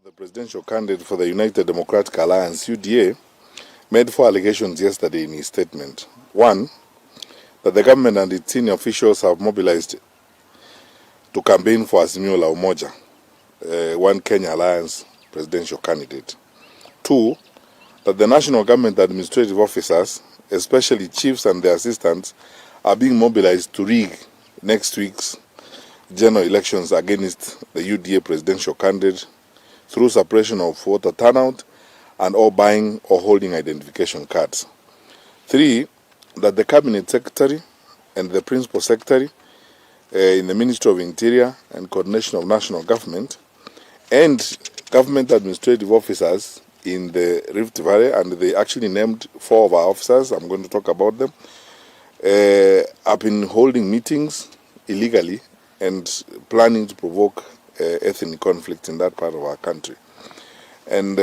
The presidential candidate for the United Democratic Alliance, UDA, made four allegations yesterday in his statement. One, that the government and its senior officials have mobilized to campaign for Azimio la Umoja, One Kenya Alliance presidential candidate. Two, that the national government administrative officers, especially chiefs and their assistants, are being mobilized to rig next week's general elections against the UDA presidential candidate through suppression of voter turnout and or buying or holding identification cards. Three, that the cabinet secretary and the principal secretary in the Ministry of Interior and Coordination of National Government and government administrative officers in the Rift Valley, and they actually named four of our officers, I'm going to talk about them, have been holding meetings illegally and planning to provoke ethnic conflict in that part of our country. And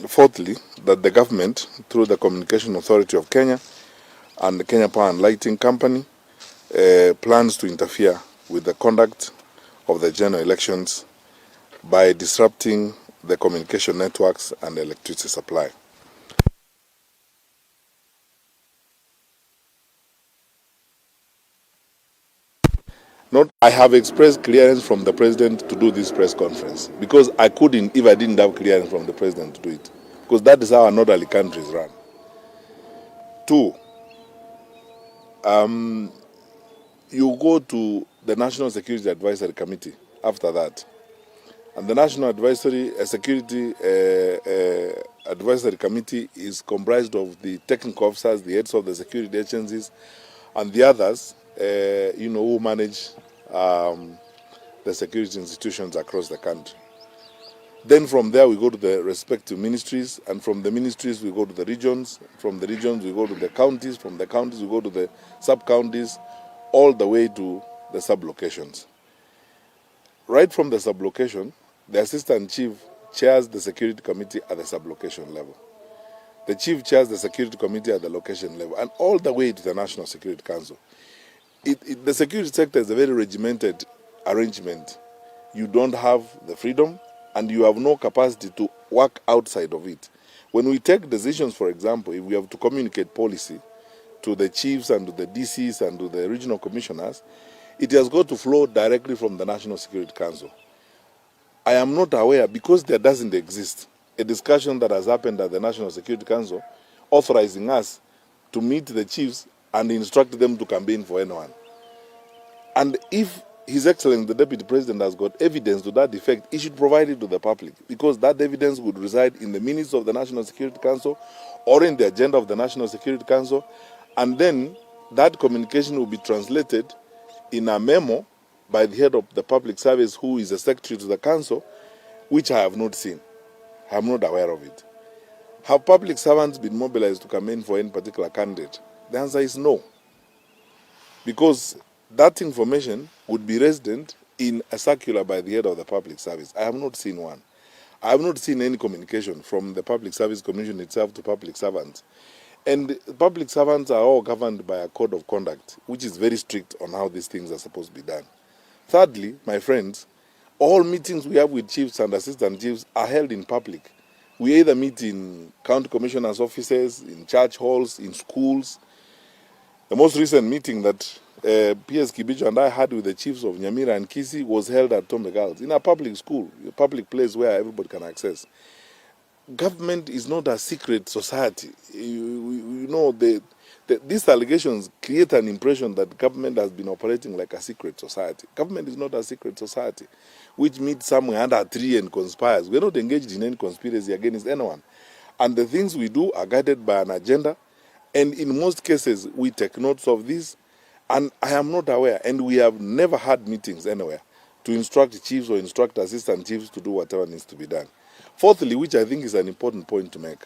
fourthly, that the government, through the Communication Authority of Kenya and the Kenya Power and Lighting Company, plans to interfere with the conduct of the general elections by disrupting the communication networks and the electricity supply. I have expressed clearance from the president to do this press conference because I couldn't if I didn't have clearance from the president to do it, because that is how an orderly countries run. Two, you go to the National Security Advisory Committee after that, and the National Security Advisory Committee is comprised of the technical officers, the heads of the security agencies, and the others, who manage the security institutions across the country. Then from there we go to the respective ministries, and from the ministries we go to the regions, from the regions we go to the counties, from the counties we go to the sub-counties, all the way to the sub-locations. Right from the sub-location, the assistant chief chairs the security committee at the sub-location level. The chief chairs the security committee at the location level, and all the way to the National Security Council. The security sector is a very regimented arrangement. You don't have the freedom and you have no capacity to work outside of it. When we take decisions, for example, if we have to communicate policy to the chiefs and to the DCs and to the regional commissioners, it has got to flow directly from the National Security Council. I am not aware, because there doesn't exist a discussion that has happened at the National Security Council authorizing us to meet the chiefs and instruct them to campaign for anyone. And if His Excellency the Deputy President has got evidence to that effect, he should provide it to the public, because that evidence would reside in the minutes of the National Security Council or in the agenda of the National Security Council, and then that communication will be translated in a memo by the head of the public service, who is a secretary to the council, which I have not seen. I am not aware of it. Have public servants been mobilized to campaign for any particular candidate? The answer is no. Because that information would be resident in a circular by the head of the public service. I have not seen one. I have not seen any communication from the Public Service Commission itself to public servants. And public servants are all governed by a code of conduct, which is very strict on how these things are supposed to be done. Thirdly, my friends, all meetings we have with chiefs and assistant chiefs are held in public. We either meet in county commissioners' offices, in church halls, in schools. The most recent meeting that PS Kibicho and I had with the chiefs of Nyamira and Kisii was held at Tombe Girls, in a public school, a public place where everybody can access. Government is not a secret society. These allegations create an impression that government has been operating like a secret society. Government is not a secret society, which meets somewhere under a tree and conspires. We're not engaged in any conspiracy against anyone. And the things we do are guided by an agenda. And in most cases, we take notes of this. And I am not aware, and we have never had meetings anywhere to instruct chiefs or instruct assistant chiefs to do whatever needs to be done. Fourthly, which I think is an important point to make,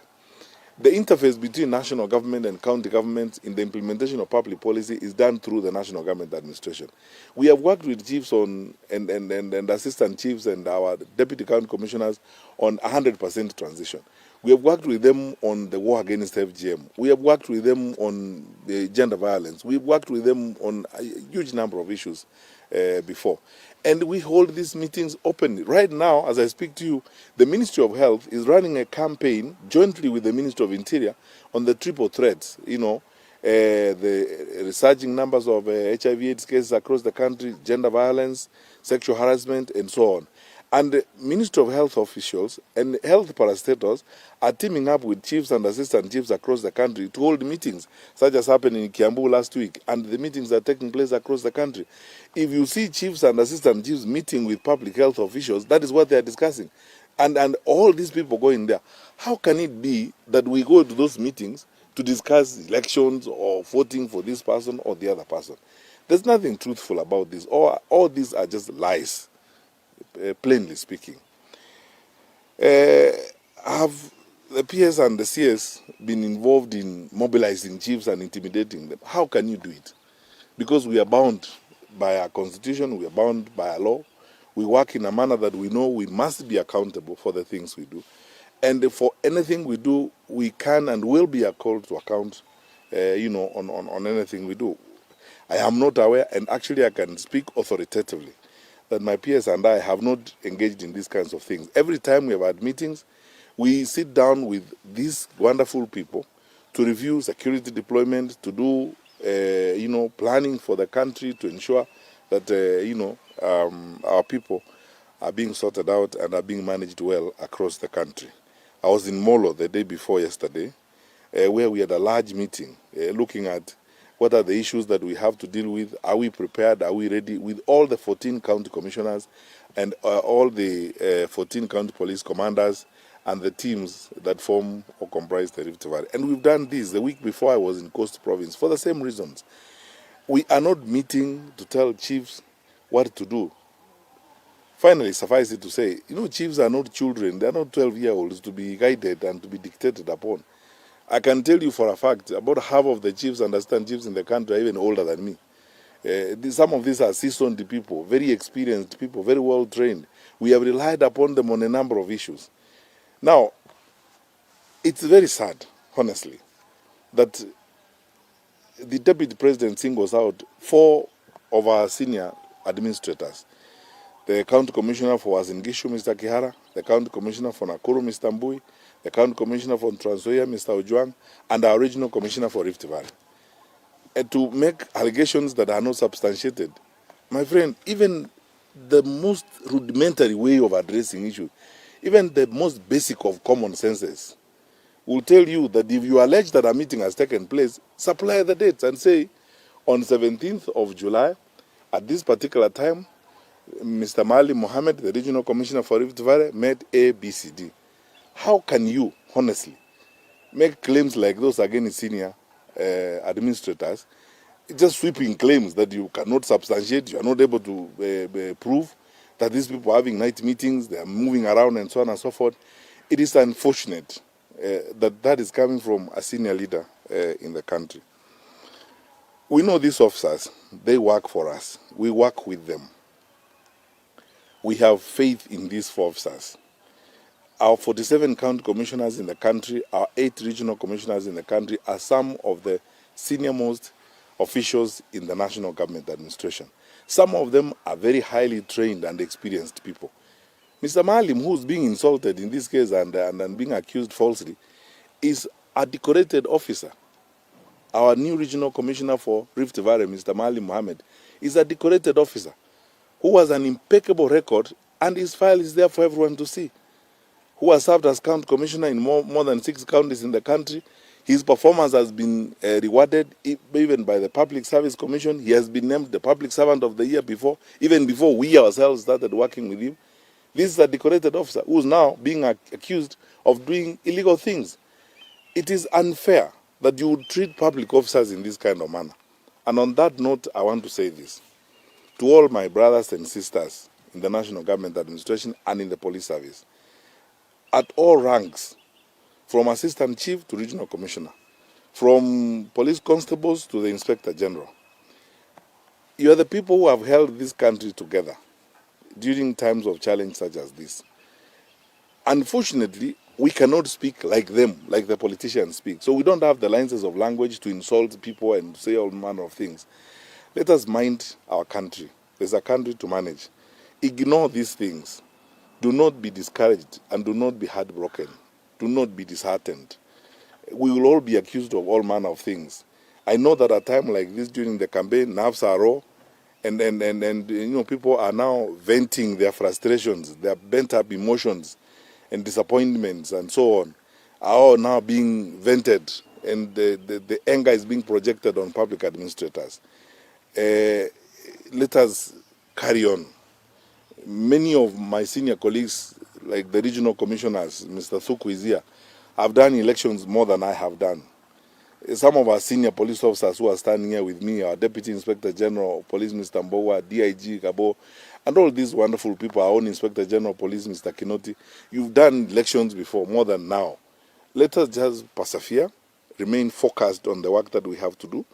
the interface between national government and county governments in the implementation of public policy is done through the national government administration. We have worked with chiefs and assistant chiefs and our deputy county commissioners on 100% transition. We have worked with them on the war against FGM. We have worked with them on the gender violence. We've worked with them on a huge number of issues before. And we hold these meetings openly. Right now, as I speak to you, the Ministry of Health is running a campaign jointly with the Ministry of Interior on the triple threats, the resurging numbers of HIV/AIDS cases across the country, gender violence, sexual harassment, and so on. And the Ministry of Health officials and health parastatals are teaming up with chiefs and assistant chiefs across the country to hold meetings, such as happened in Kiambu last week, and the meetings are taking place across the country. If you see chiefs and assistant chiefs meeting with public health officials, that is what they are discussing. And all these people going there, how can it be that we go to those meetings to discuss elections or voting for this person or the other person? There's nothing truthful about this. All these are just lies. Plainly speaking. Have the PS and the CS been involved in mobilizing chiefs and intimidating them? How can you do it? Because we are bound by our constitution, we are bound by our law. We work in a manner that we know we must be accountable for the things we do. And for anything we do, we can and will be called to account, on anything we do. I am not aware, and actually I can speak authoritatively, that my peers and I have not engaged in these kinds of things. Every time we have had meetings, we sit down with these wonderful people to review security deployment, to do, planning for the country, to ensure that, our people are being sorted out and are being managed well across the country. I was in Molo the day before yesterday, where we had a large meeting looking at what are the issues that we have to deal with? Are we prepared? Are we ready? With all the 14 county commissioners and all the 14 county police commanders and the teams that form or comprise the Rift Valley. And we've done this the week before I was in Coast Province for the same reasons. We are not meeting to tell chiefs what to do. Finally, suffice it to say, chiefs are not children. They are not 12-year-olds to be guided and to be dictated upon. I can tell you for a fact, about half of the chiefs and assistant chiefs in the country are even older than me. Some of these are seasoned people, very experienced people, very well trained. We have relied upon them on a number of issues. Now, it's very sad, honestly, that the Deputy President singles out 4 of our senior administrators. The County Commissioner for Uasin Gishu, Mr. Kihara, the County Commissioner for Nakuru, Mr. Mbui, the County Commissioner for Trans Nzoia, Mr. Ojwang, and our Regional Commissioner for Rift Valley. And to make allegations that are not substantiated, my friend, even the most rudimentary way of addressing issues, even the most basic of common senses, will tell you that if you allege that a meeting has taken place, supply the dates and say, on 17th of July, at this particular time, Mr. Mali Mohammed, the Regional Commissioner for Rift Valley, met A, B, C, D. How can you, honestly, make claims like those against senior administrators, just sweeping claims that you cannot substantiate, you are not able to prove that these people are having night meetings, they are moving around and so on and so forth? It is unfortunate that is coming from a senior leader in the country. We know these officers, they work for us. We work with them. We have faith in these 4 officers. Our 47 county commissioners in the country, our 8 regional commissioners in the country are some of the senior-most officials in the national government administration. Some of them are very highly trained and experienced people. Mr. Malim, who's being insulted in this case and being accused falsely, is a decorated officer. Our new regional commissioner for Rift Valley, Mr. Mali Mohammed, is a decorated officer who has an impeccable record, and his file is there for everyone to see, who has served as county commissioner in more than 6 counties in the country. His performance has been rewarded even by the Public Service Commission. He has been named the Public Servant of the Year before, even before we ourselves started working with him. This is a decorated officer who is now being accused of doing illegal things. It is unfair that you would treat public officers in this kind of manner. And on that note, I want to say this to all my brothers and sisters in the National Government Administration and in the police service. At all ranks, from Assistant Chief to Regional Commissioner, from police constables to the Inspector General, you are the people who have held this country together during times of challenge such as this. Unfortunately, we cannot speak like them, like the politicians speak. So we don't have the licenses of language to insult people and say all manner of things. Let us mind our country. There's a country to manage. Ignore these things. Do not be discouraged and do not be heartbroken. Do not be disheartened. We will all be accused of all manner of things. I know that at a time like this during the campaign, nerves are raw, and people are now venting their frustrations, their bent up emotions and disappointments and so on are all now being vented, and the anger is being projected on public administrators. Let us carry on. Many of my senior colleagues, like the regional commissioners, Mr. Thuku is here, have done elections more than I have done. Some of our senior police officers who are standing here with me, our Deputy Inspector General of Police, Mr. Mbowa, DIG Gabo, and all these wonderful people, our own Inspector General of Police, Mr. Kinoti, you've done elections before, more than now. Let us just persevere, remain focused on the work that we have to do,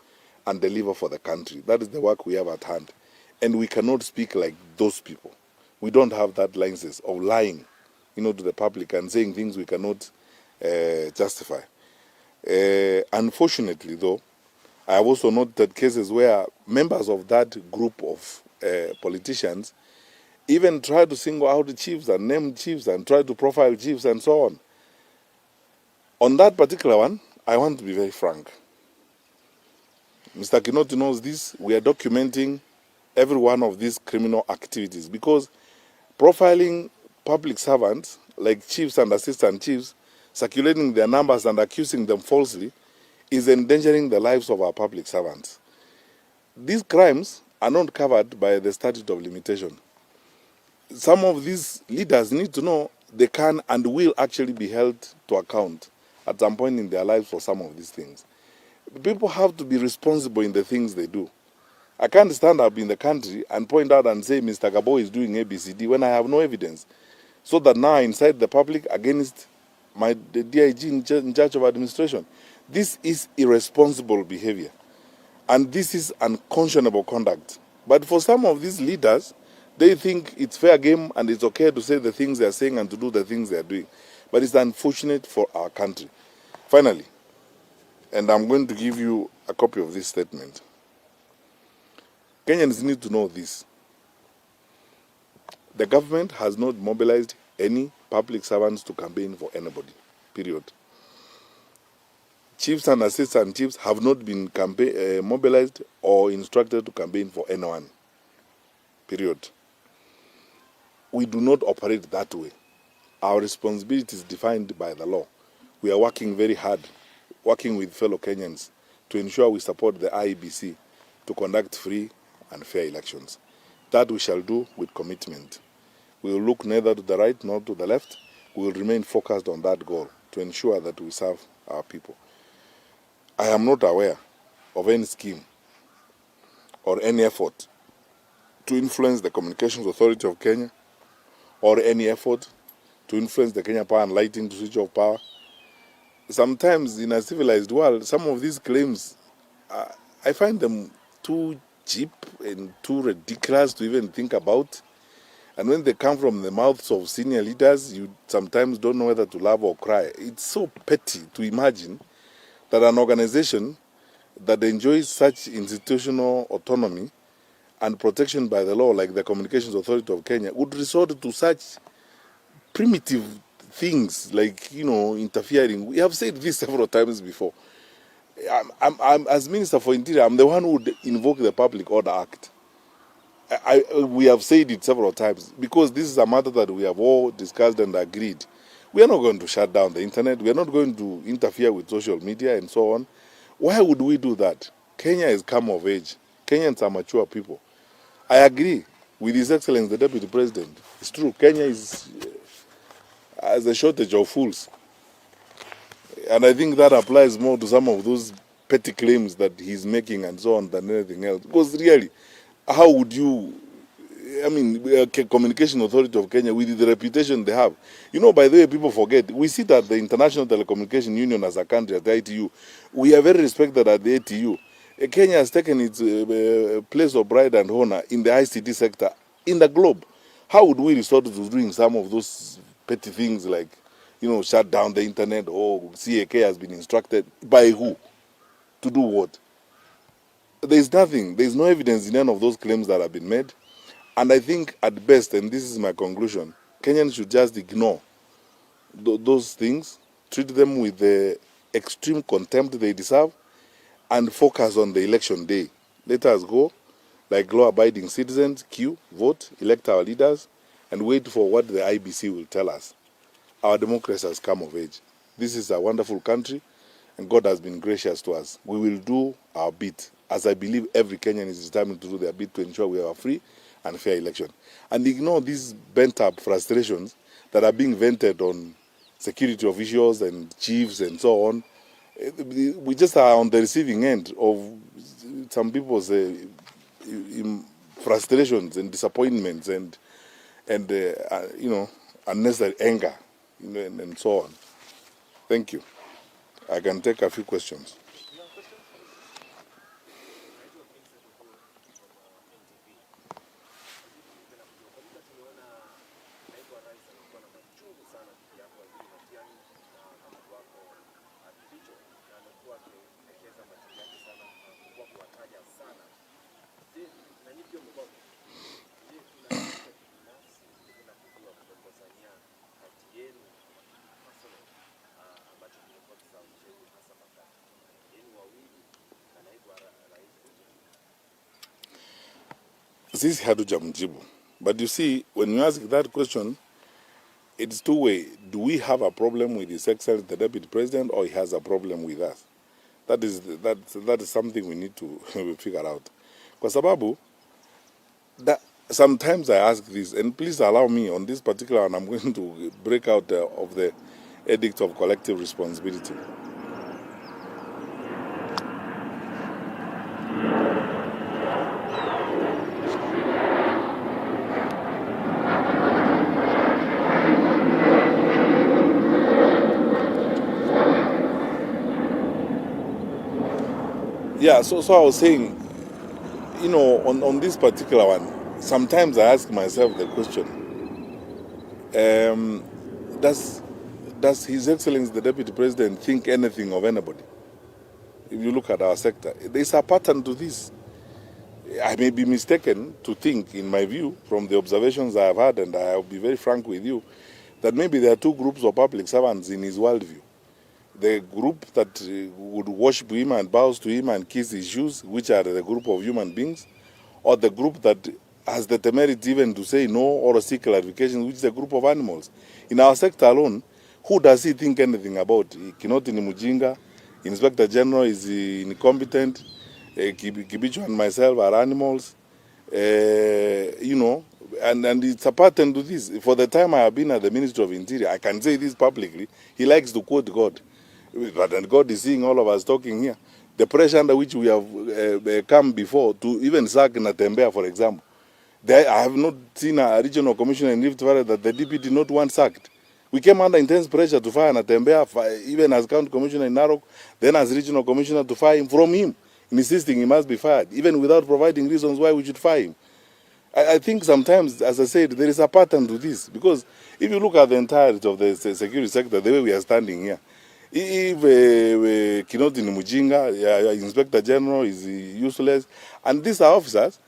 and deliver for the country. That is the work we have at hand. And we cannot speak like those people. We don't have that license of lying, to the public and saying things we cannot justify. Unfortunately, though, I have also noted cases where members of that group of politicians even try to single out the chiefs and name chiefs and try to profile chiefs and so on. On that particular one, I want to be very frank. Mr. Kinoti knows this. We are documenting every one of these criminal activities because profiling public servants like chiefs and assistant chiefs, circulating their numbers and accusing them falsely, is endangering the lives of our public servants. These crimes are not covered by the statute of limitation. Some of these leaders need to know they can and will actually be held to account at some point in their lives for some of these things. People have to be responsible in the things they do. I can't stand up in the country and point out and say Mr. Gabo is doing ABCD when I have no evidence. So that now I incite the public against the DIG in charge of administration. This is irresponsible behavior. And this is unconscionable conduct. But for some of these leaders, they think it's fair game and it's okay to say the things they are saying and to do the things they are doing. But it's unfortunate for our country. Finally, and I'm going to give you a copy of this statement. Kenyans need to know this. The government has not mobilized any public servants to campaign for anybody, period. Chiefs and assistant chiefs have not been mobilized or instructed to campaign for anyone, period. We do not operate that way. Our responsibility is defined by the law. We are working very hard, working with fellow Kenyans to ensure we support the IEBC to conduct free and fair elections. That we shall do with commitment. We will look neither to the right nor to the left. We will remain focused on that goal to ensure that we serve our people. I am not aware of any scheme or any effort to influence the Communications Authority of Kenya or any effort to influence the Kenya Power and Lighting to switch off power. Sometimes in a civilized world, some of these claims, I find them too cheap and too ridiculous to even think about. And when they come from the mouths of senior leaders, you sometimes don't know whether to laugh or cry. It's so petty to imagine that an organization that enjoys such institutional autonomy and protection by the law, like the Communications Authority of Kenya, would resort to such primitive things like, interfering. We have said this several times before. I'm as Minister for Interior, I'm the one who would invoke the Public Order Act. We have said it several times because this is a matter that we have all discussed and agreed. We are not going to shut down the internet. We are not going to interfere with social media and so on. Why would we do that? Kenya is come of age. Kenyans are mature people. I agree with His Excellency, the Deputy President. It's true, Kenya has a shortage of fools. And I think that applies more to some of those petty claims that he's making and so on than anything else. Because really, how would you, Communication Authority of Kenya, with the reputation they have. By the way, people forget, we sit at the International Telecommunication Union as a country, at the ITU. We are very respected at the ITU. Kenya has taken its place of pride and honor in the ICT sector in the globe. How would we resort to doing some of those petty things like, shut down the internet, or CAK has been instructed by who? To do what? There's nothing. There's no evidence in any of those claims that have been made. And I think at best, and this is my conclusion, Kenyans should just ignore those things, treat them with the extreme contempt they deserve, and focus on the election day. Let us go, like law-abiding citizens, queue, vote, elect our leaders, and wait for what the IBC will tell us. Our democracy has come of age. This is a wonderful country, and God has been gracious to us. We will do our bit, as I believe every Kenyan is determined to do their bit to ensure we have a free and fair election. And ignore these bent-up frustrations that are being vented on security officials and chiefs and so on. We just are on the receiving end of some people's frustrations and disappointments and unnecessary anger, and so on. Thank you. I can take a few questions. Sisi hatujamjibu. But you see, when you ask that question, it's two-way. Do we have a problem with His Excellency the Deputy President, or he has a problem with us? That is something we need to figure out. Kwa sababu, sometimes I ask this, and please allow me on this particular one, I'm going to break out of the edict of collective responsibility. Yeah, so I was saying, on this particular one, sometimes I ask myself the question, does His Excellency the Deputy President think anything of anybody? If you look at our sector, there's a pattern to this. I may be mistaken to think, in my view, from the observations I have had, and I'll be very frank with you, that maybe there are two groups of public servants in his worldview. The group that would worship him and bows to him and kiss his shoes, which are the group of human beings, or the group that has the temerity even to say no or seek clarification, which is a group of animals. In our sector alone, who does he think anything about? Kinoti ni mujinga, Inspector General is incompetent, Kibicho and myself are animals, and it's a pattern to this. For the time I have been at the Ministry of Interior, I can say this publicly, he likes to quote God. But God is seeing all of us talking here. The pressure under which we have come before to even sack Natembea, for example. I have not seen a regional commissioner in Rift Valley that the DP did not want sacked. We came under intense pressure to fire Natembea, even as county commissioner in Narok, then as regional commissioner to fire him from him, insisting he must be fired, even without providing reasons why we should fire him. I think sometimes, as I said, there is a pattern to this. Because if you look at the entirety of the security sector, the way we are standing here, if Kinoti ni mujinga, Inspector General is useless, and these are officers,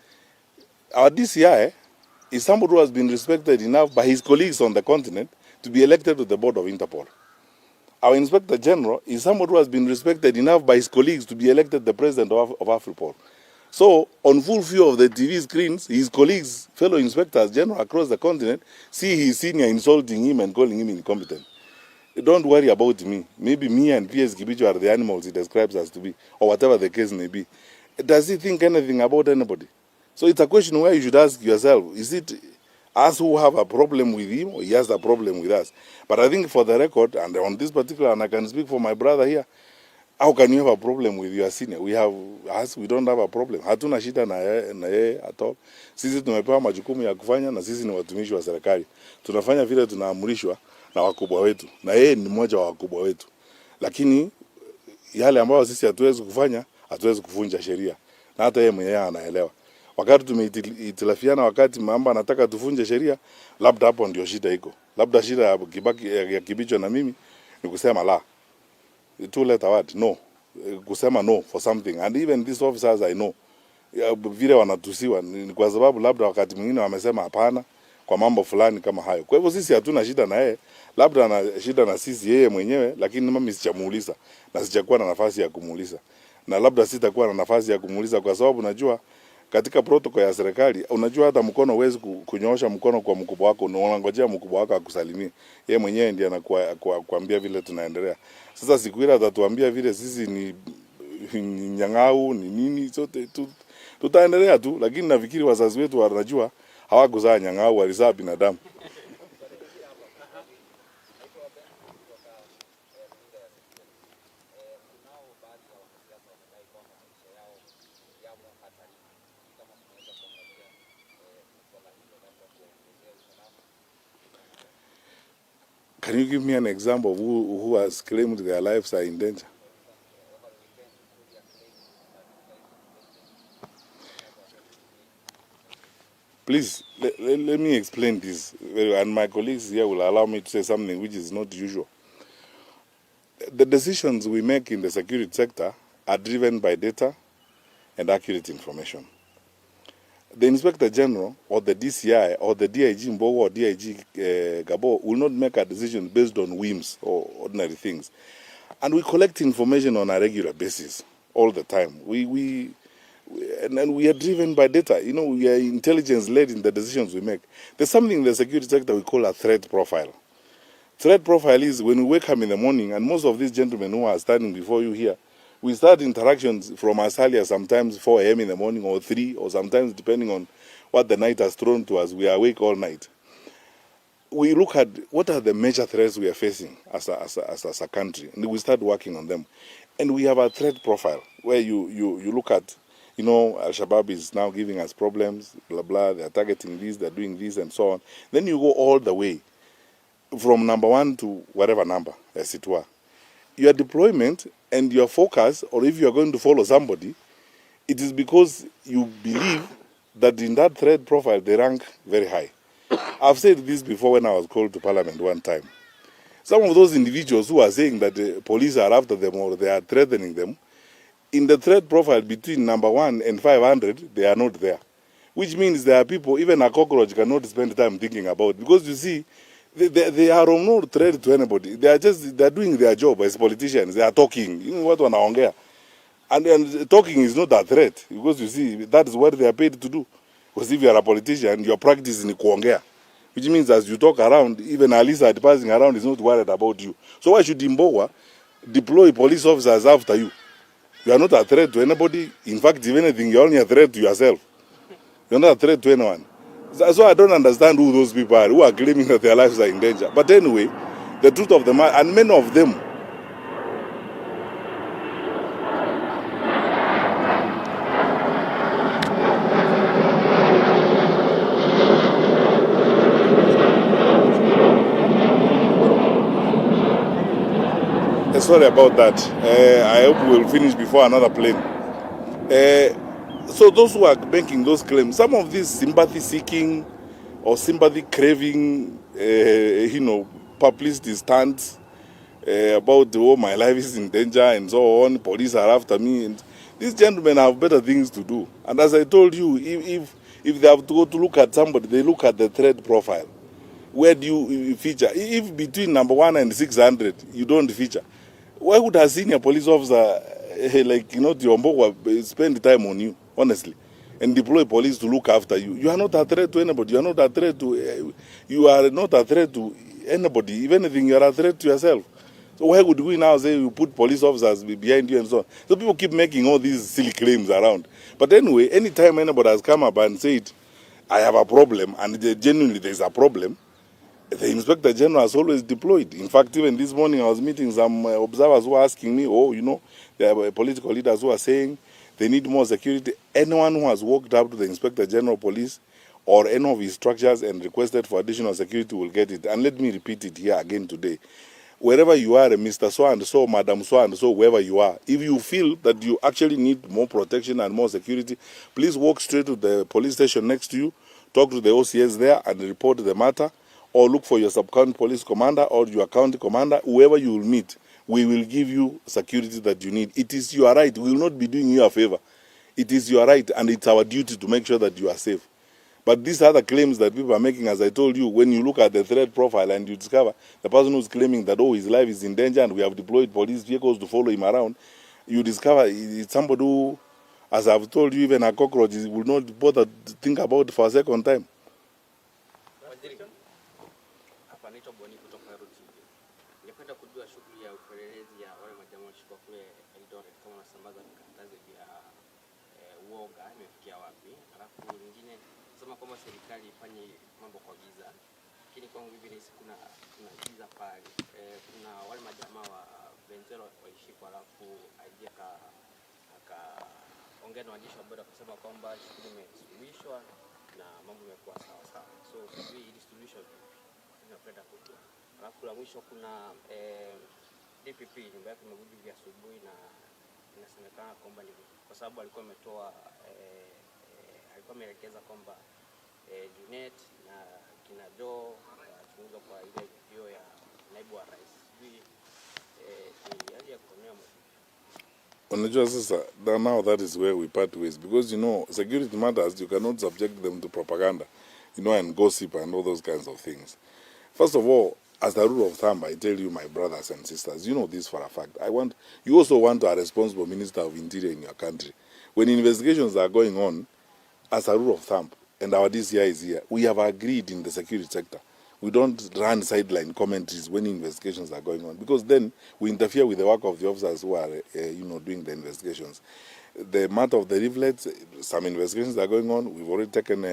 our DCI is somebody who has been respected enough by his colleagues on the continent to be elected to the board of Interpol. Our Inspector General is somebody who has been respected enough by his colleagues to be elected the president of Afripol. So, on full view of the TV screens, his colleagues, fellow inspectors general across the continent, see his senior insulting him and calling him incompetent. Don't worry about me. Maybe me and PS Kibicho are the animals he describes us to be, or whatever the case may be. Does he think anything about anybody? So it's a question where you should ask yourself, is it us who have a problem with him, or he has a problem with us? But I think for the record, and on this particular, and I can speak for my brother here, how can you have a problem with your senior? We don't have a problem. Hatuna shida na yeye at all. Sisi tumepewa majukumu ya kufanya, na sisi ni watumishi wa serikali. Tunafanya vile tunaamrishwa na wakubwa wetu. Na yeye ni mmoja wa wakubwa wetu. Lakini yale ambayo sisi hatuwezi kufanya, hatuwezi kuvunja sheria. Na hata yeye mwenyewe anaelewa. Wakati tumehitilafiana, wakati mambo anataka tuvunje sheria, labda hapo ndio shida iko. Labda shida ya Kibicho na mimi ni kusema la. Two letter word, no. Kusema no for something. And even these officers I know, vile wanatusiwa ni kwa sababu labda wakati mwingine wamesema hapana kwa mambo fulani kama hayo. Kwa hivyo sisi hatuna shida na yeye, labda ana shida na sisi yeye mwenyewe, lakini mimi sijamuuliza na sijakuwa na nafasi ya kumuuliza, na labda sitakuwa na nafasi ya kumuuliza kwa sababu najua katika protocol ya serikali, unajua hata mkono huwezi kunyoosha mkono kwa mkubwa wako, unangojea mkubwa wako akusalimie. Yeye mwenyewe ndiye anakuambia vile tunaendelea. Sasa siku ile atatuambia vile sisi ni nyang'au ni nini, sote tutaendelea tu, lakini nafikiri wazazi wetu wanajua hawakuzaa nyang'au, walizaa binadamu. Can you give me an example of who has claimed their lives are in danger? Please, let me explain this, and my colleagues here will allow me to say something which is not usual. The decisions we make in the security sector are driven by data and accurate information. The Inspector General or the DCI or the DIG Mbogo or DIG Gabo will not make a decision based on whims or ordinary things. And we collect information on a regular basis all the time. And we are driven by data. You know, we are intelligence-led in the decisions we make. There's something in the security sector we call a threat profile. Threat profile is when we wake up in the morning, and most of these gentlemen who are standing before you here, we start interactions from as early as sometimes 4 a.m. in the morning or 3, or sometimes depending on what the night has thrown to us, we are awake all night. We look at what are the major threats we are facing as a country, and we start working on them. And we have a threat profile where you look at, you know, Al-Shabaab is now giving us problems, blah, blah, they're targeting this, they're doing this, and so on. Then you go all the way from number 1 to whatever number, as it were. Your deployment and your focus, or if you are going to follow somebody, it is because you believe that in that threat profile they rank very high. I've said this before when I was called to Parliament one time. Some of those individuals who are saying that the police are after them or they are threatening them, in the threat profile between number 1 and 500, they are not there. Which means there are people, even a cockroach cannot spend time thinking about. Because you see, they are no threat to anybody. They are doing their job as politicians. They are talking. You know what wanaongea. And talking is not a threat. Because you see, that is what they are paid to do. Because if you are a politician, your practice is in kuongea. Which means as you talk around, even a lizard passing around is not worried about you. So why should Mbowa deploy police officers after you? You are not a threat to anybody. In fact, if anything, you are only a threat to yourself. You are not a threat to anyone. So I don't understand who those people are who are claiming that their lives are in danger. But anyway, the truth of the matter, and many of them, sorry about that. I hope we will finish before another plane. So those who are making those claims, some of these sympathy-seeking or sympathy-craving, publicity stunts about, oh, my life is in danger and so on, police are after me. And these gentlemen have better things to do. And as I told you, if they have to go to look at somebody, they look at the threat profile. Where do you feature? If between number 1 and 600, you don't feature, why would a senior police officer like, Tiombo spend time on you, honestly, and deploy police to look after you? You are not a threat to anybody. You are not a threat to. You are not a threat to anybody. If anything, you are a threat to yourself. So why would we now say you put police officers behind you and so on? So people keep making all these silly claims around. But anyway, anytime anybody has come up and said, I have a problem, and genuinely there is a problem, the Inspector General has always deployed. In fact, even this morning I was meeting some observers who are asking me, there are political leaders who are saying they need more security. Anyone who has walked up to the Inspector General Police or any of his structures and requested for additional security will get it. And let me repeat it here again today. Wherever you are, Mr. So-and-so, Madam So-and-so, wherever you are, if you feel that you actually need more protection and more security, please walk straight to the police station next to you, talk to the OCS there and report the matter, or look for your sub-county police commander or your county commander, whoever you will meet. We will give you security that you need. It is your right. We will not be doing you a favor. It is your right and it's our duty to make sure that you are safe. But these other claims that people are making, as I told you, when you look at the threat profile and you discover the person who's claiming that, oh, his life is in danger and we have deployed police vehicles to follow him around, you discover it's somebody who, as I've told you, even a cockroach will not bother to think about for a second time. Serikali ifanye mambo kwa giza, lakini kwangu hivi ni kuna giza pale. Kuna wale majamaa wa Venezuela waishiko, alafu idea akaongea na waandishi wa habari kusema kwamba shughuli imesuluhishwa na mambo yamekuwa sawa sawa. So sijui ili suluhisho vipi, ninapenda kujua. Alafu la mwisho kuna DPP nyumba yake imerudi vya asubuhi na inasemekana kwamba ni kwa sababu alikuwa ametoa alikuwa ameelekeza kwamba Junet na kina Joe wachunguzwa kwa ile video ya naibu wa rais. Unajua sasa, now that is where we part ways, because you know security matters. You cannot subject them to propaganda, you know, and gossip and all those kinds of things. First of all, as a rule of thumb, I tell you, my brothers and sisters, you know this for a fact. You also want a responsible minister of interior in your country. When investigations are going on, as a rule of thumb, and our DCI is here, we have agreed in the security sector. We don't run sideline commentaries when investigations are going on, because then we interfere with the work of the officers who are, doing the investigations. The matter of the rivulets, some investigations are going on. We've already taken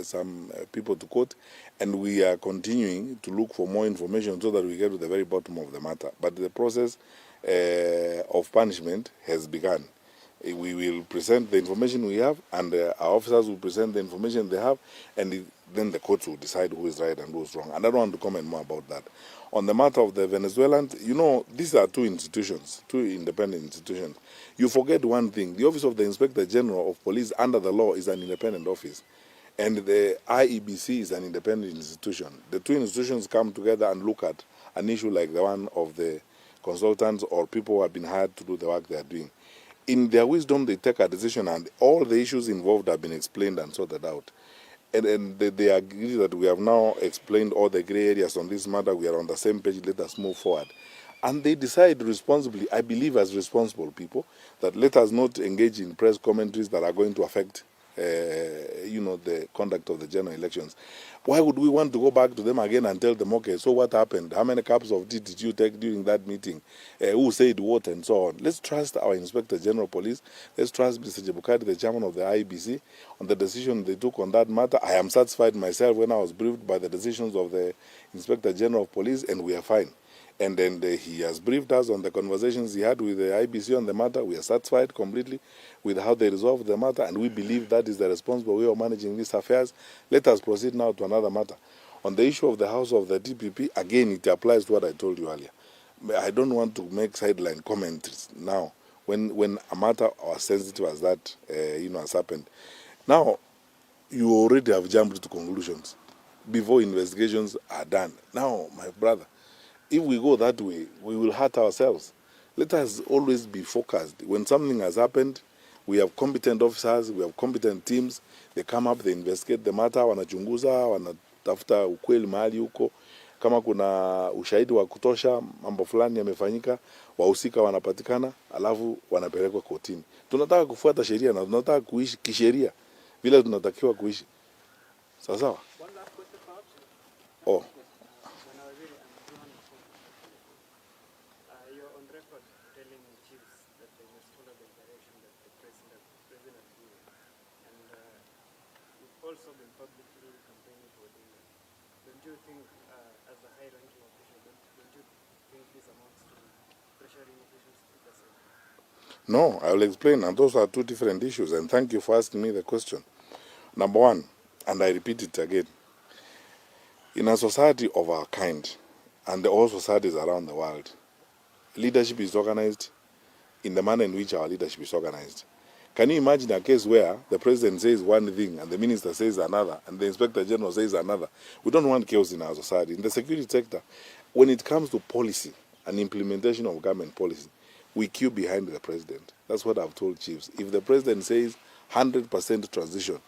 some people to court, and we are continuing to look for more information so that we get to the very bottom of the matter. But the process of punishment has begun. We will present the information we have, and our officers will present the information they have, and then the courts will decide who is right and who is wrong. And I don't want to comment more about that. On the matter of the Venezuelans, you know, these are two institutions, two independent institutions. You forget one thing. The Office of the Inspector General of Police under the law is an independent office, and the IEBC is an independent institution. The two institutions come together and look at an issue like the one of the consultants or people who have been hired to do the work they are doing. In their wisdom, they take a decision, and all the issues involved have been explained and sorted out. And they agree that we have now explained all the gray areas on this matter. We are on the same page. Let us move forward. And they decide responsibly, I believe as responsible people, that let us not engage in press commentaries that are going to affect the conduct of the general elections. Why would we want to go back to them again and tell them, okay, so what happened? How many cups of tea did you take during that meeting? Who said what, and so on? Let's trust our Inspector General Police. Let's trust Mr. Jebukati, the chairman of the IEBC, on the decision they took on that matter. I am satisfied myself when I was briefed by the decisions of the Inspector General of Police, and we are fine. And then he has briefed us on the conversations he had with the IBC on the matter. We are satisfied completely with how they resolved the matter, and we believe that is the responsible way of managing these affairs. Let us proceed now to another matter. On the issue of the house of the DPP, again, it applies to what I told you earlier. I don't want to make sideline commentaries now when a matter as sensitive as that has happened. Now, you already have jumped to conclusions before investigations are done. Now, my brother, if we go that way, we will hurt ourselves. Let us always be focused. When something has happened, we have competent officers, we have competent teams. They come up, they investigate the matter, wanachunguza, wanatafuta ukweli mahali huko. Kama kuna ushahidi wa kutosha, mambo fulani yamefanyika, wahusika wanapatikana, alafu wanapelekwa kotini. Tunataka kufuata sheria na tunataka kuishi kisheria vile tunatakiwa kuishi. Sawa sawa? Oh. Also been publicly campaigning for the don't you think, as a high-ranking official, don't you think this amounts to pressuring officials to take a side? No, I will explain, and those are two different issues, and thank you for asking me the question. Number one, and I repeat it again, in a society of our kind, and all societies around the world, leadership is organized in the manner in which our leadership is organized. Can you imagine a case where the president says one thing and the minister says another and the inspector general says another? We don't want chaos in our society. In the security sector, when it comes to policy and implementation of government policy, we queue behind the president. That's what I've told chiefs. If the president says 100% transition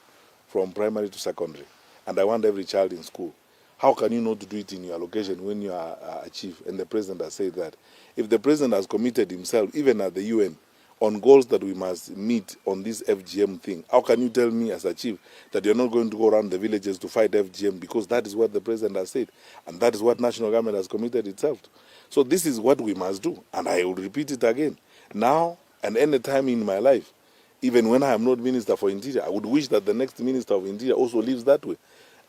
from primary to secondary, and I want every child in school, how can you not do it in your location when you are a chief and the president has said that? If the president has committed himself, even at the UN, on goals that we must meet on this FGM thing, how can you tell me as a chief that you're not going to go around the villages to fight FGM, because that is what the president has said, and that is what national government has committed itself to. So this is what we must do, and I will repeat it again. Now and any time in my life, even when I am not Minister for Interior, I would wish that the next Minister of Interior also lives that way,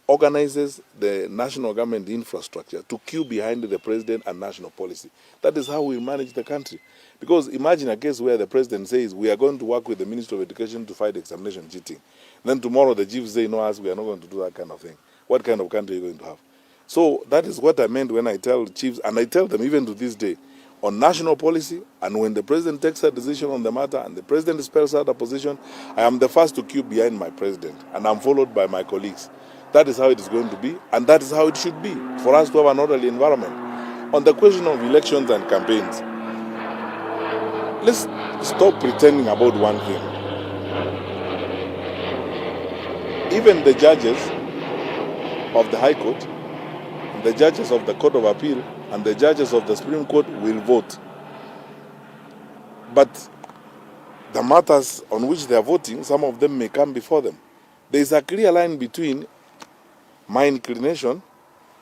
organizes the national government infrastructure to queue behind the president and national policy. That is how we manage the country. Because imagine a case where the president says, we are going to work with the Minister of Education to fight examination cheating. Then tomorrow the chiefs say, no, us, we are not going to do that kind of thing. What kind of country are you going to have? So that is what I meant when I tell chiefs, and I tell them even to this day, on national policy, and when the president takes a decision on the matter and the president spells out a position, I am the first to queue behind my president, and I'm followed by my colleagues. That is how it is going to be, and that is how it should be, for us to have an orderly environment. On the question of elections and campaigns, let's stop pretending about one thing. Even the judges of the High Court, the judges of the Court of Appeal, and the judges of the Supreme Court will vote. But the matters on which they are voting, some of them may come before them. There is a clear line between my inclination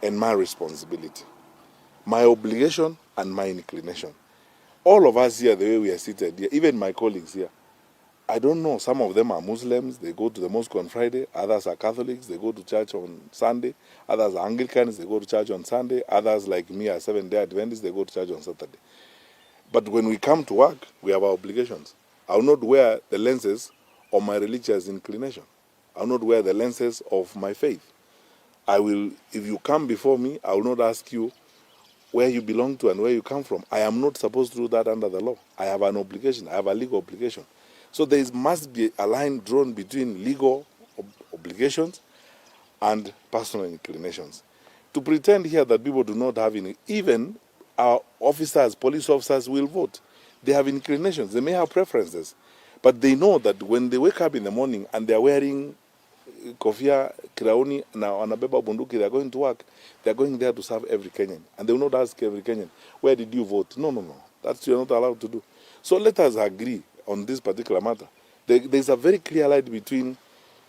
and my responsibility, my obligation and my inclination. All of us here, the way we are seated here, even my colleagues here, I don't know, some of them are Muslims, they go to the mosque on Friday, others are Catholics, they go to church on Sunday, others are Anglicans, they go to church on Sunday, others like me are Seventh-day Adventists, they go to church on Saturday. But when we come to work, we have our obligations. I will not wear the lenses of my religious inclination. I will not wear the lenses of my faith. I will, if you come before me, I will not ask you where you belong to and where you come from. I am not supposed to do that under the law. I have an obligation, I have a legal obligation. So there must be a line drawn between legal obligations and personal inclinations. To pretend here that people do not have any, even our officers, police officers will vote. They have inclinations, they may have preferences, but they know that when they wake up in the morning and they are wearing kofia, kirauni, now anabeba bunduki, they are going to work, they are going there to serve every Kenyan. And they will not ask every Kenyan, where did you vote? No, no, no. That's you're not allowed to do. So let us agree on this particular matter. There's a very clear line between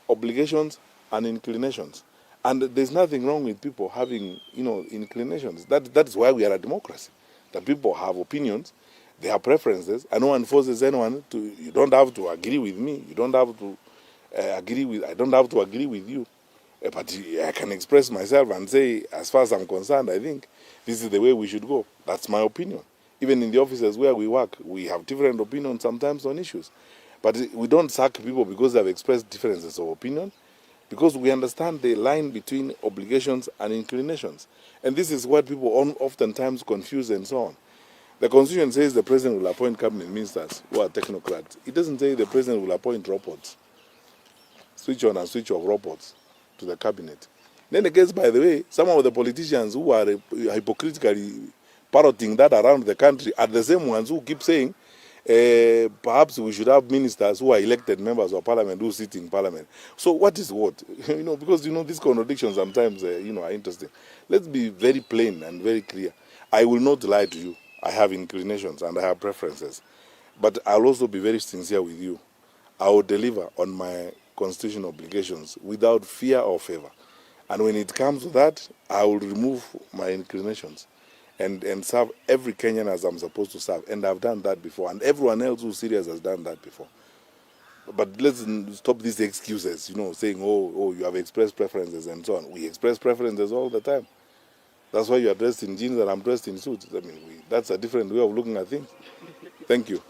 obligations and inclinations. And there's nothing wrong with people having, inclinations. That's why we are a democracy. That people have opinions, they have preferences, and no one forces anyone to. You don't have to agree with me. You don't have to I don't have to agree with you. But I can express myself and say, as far as I'm concerned, I think this is the way we should go. That's my opinion. Even in the offices where we work, we have different opinions sometimes on issues. But we don't sack people because they have expressed differences of opinion, because we understand the line between obligations and inclinations. And this is what people oftentimes confuse and so on. The Constitution says the President will appoint cabinet ministers who are technocrats. It doesn't say the President will appoint robots, switch on and switch off robots to the cabinet. Then again, by the way, some of the politicians who are hypocritically parroting that around the country are the same ones who keep saying, perhaps we should have ministers who are elected members of parliament who sit in parliament. So what is what? Because these contradictions sometimes are interesting. Let's be very plain and very clear. I will not lie to you. I have inclinations and I have preferences. But I'll also be very sincere with you. I will deliver on my constitutional obligations without fear or favor. And when it comes to that, I will remove my inclinations and serve every Kenyan as I'm supposed to serve. And I've done that before. And everyone else who's serious has done that before. But let's stop these excuses, saying, oh, you have expressed preferences and so on. We express preferences all the time. That's why you are dressed in jeans and I'm dressed in suits. I mean, that's a different way of looking at things. Thank you.